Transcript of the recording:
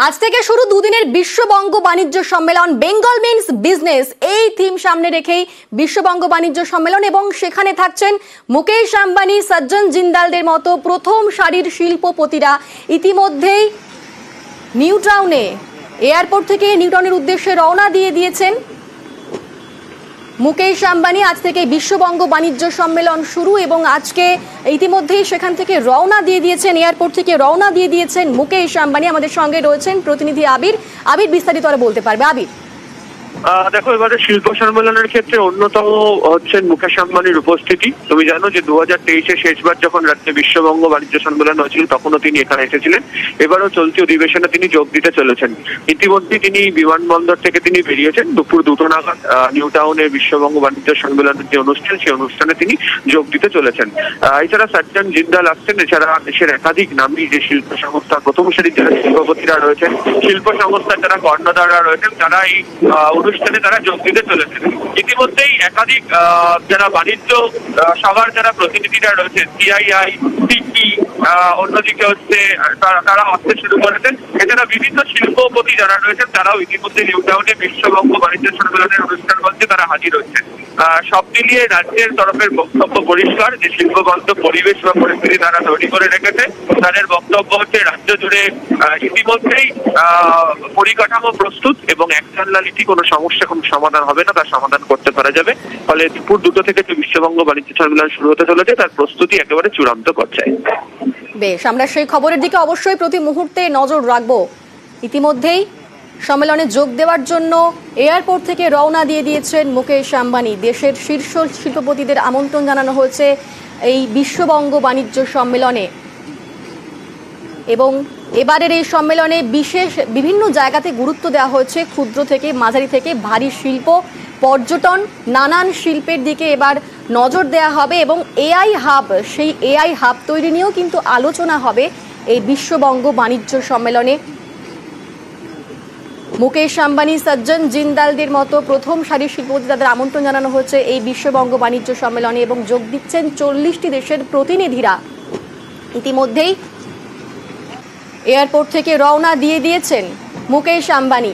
আজ থেকে শুরু দুদিনের বিশ্ববঙ্গ বাণিজ্য সম্মেলন। বেঙ্গল মিন্স বিজনেস এই থিম সামনে রেখেই বিশ্ববঙ্গ বাণিজ্য সম্মেলন, এবং সেখানে থাকছেন মুকেশ আম্বানি, সজ্জন জিন্দালদের মতো প্রথম সারির শিল্পপতিরা। ইতিমধ্যেই নিউ টাউনে এয়ারপোর্ট থেকে নিউ টাউনের উদ্দেশ্যে রওনা দিয়ে দিয়েছেন মুকেশ আম্বানি। আজ থেকে বিশ্ববঙ্গ বাণিজ্য সম্মেলন শুরু, এবং আজকে ইতিমধ্যেই সেখান থেকে রওনা দিয়ে দিয়েছেন, এয়ারপোর্ট থেকে রওনা দিয়ে দিয়েছেন মুকেশ আম্বানি। আমাদের সঙ্গে রয়েছেন প্রতিনিধি আবির। আবির বিস্তারিত বলতে পারবে। আবির, দেখো, এবারে শিল্প সম্মেলনের ক্ষেত্রে অন্যতম হচ্ছেন মুকেশ আম্বানির উপস্থিতি। তুমি জানো যে 2023-এ শেষবার যখন রাজ্যে বিশ্ববঙ্গ বাণিজ্য সম্মেলন হয়েছিল তখনও তিনি এখানে এসেছিলেন। এবারও চলতি অধিবেশনে তিনি যোগ দিতে চলেছেন। ইতিমধ্যে তিনি বিমানবন্দর থেকে তিনি বেরিয়েছেন। দুপুর 2টো নাগাদ নিউ টাউনে বিশ্ববঙ্গ বাণিজ্য সম্মেলনের যে অনুষ্ঠান, সেই অনুষ্ঠানে তিনি যোগ দিতে চলেছেন। এছাড়া সজ্জন জিন্দাল আসছেন। এছাড়া দেশের একাধিক নামী যে শিল্প সংস্থার প্রথম সারির যারা শিল্পপতিরা রয়েছেন, শিল্প সংস্থার যারা কর্ণধাররা রয়েছেন, তারা এই অনুষ্ঠানে তারা যোগ দিতে চলেছেন। ইতিমধ্যেই একাধিক যারা বাণিজ্য সভার যারা প্রতিনিধিরা রয়েছেন, সিআইআই, সিকি, অন্যদিকে হচ্ছে তারা আসতে শুরু করেছেন। এছাড়া বিভিন্ন শিল্পপতি যারা রয়েছেন তারাও ইতিমধ্যে নিউ টাউনে বিশ্ববঙ্গ বাণিজ্য সম্মেলনের অনুষ্ঠান মঞ্চে তারা হাজির হচ্ছেন। সব মিলিয়ে রাজ্যের তরফের বক্তব্য পরিষ্কার যে শিল্পবান্ধব পরিবেশ বা পরিস্থিতি তারা তৈরি করে রেখেছে। তাদের বক্তব্য হচ্ছে রাজ্য জুড়ে ইতিমধ্যেই পরিকাঠামো প্রস্তুত, এবং এক জানলালিটি কোনো সমস্যা কোনো সমাধান হবে না, তার সমাধান করতে পারা যাবে। ফলে দুপুর 2টো থেকে যে বিশ্ববঙ্গ বাণিজ্য সম্মেলন শুরু হতে চলেছে তার প্রস্তুতি একেবারে চূড়ান্ত পর্যায়ে। বেশ, আমরা সেই খবরের দিকে অবশ্যই প্রতি মুহূর্তে নজর রাখবো। ইতিমধ্যেই সম্মেলনে যোগ দেওয়ার জন্য এয়ারপোর্ট থেকে রওনা দিয়ে দিয়েছেন মুকেশ আম্বানি। দেশের শীর্ষ শিল্পপতিদের আমন্ত্রণ জানানো হয়েছে এই বিশ্ববঙ্গ বাণিজ্য সম্মেলনে, এবং এবারের এই সম্মেলনে বিশেষ বিভিন্ন জায়গাতে গুরুত্ব দেওয়া হয়েছে। ক্ষুদ্র থেকে মাঝারি থেকে ভারী শিল্প, পর্যটন, নানান শিল্পের দিকে এবার নজর দেওয়া হবে, এবং এআই হাব, সেই এআই হাব তৈরি নিয়েও কিন্তু আলোচনা হবে এই বিশ্ববঙ্গ বাণিজ্য সম্মেলনে। মুকেশ আম্বানি, সজ্জন জিন্দালদের মতো প্রথম সারির শিল্পপতি তাদের আমন্ত্রণ জানানো হয়েছে এই বিশ্ববঙ্গ বাণিজ্য সম্মেলনে, এবং যোগ দিচ্ছেন 40টি দেশের প্রতিনিধিরা। ইতিমধ্যেই এয়ারপোর্ট থেকে রওনা দিয়ে দিয়েছেন মুকেশ আম্বানি।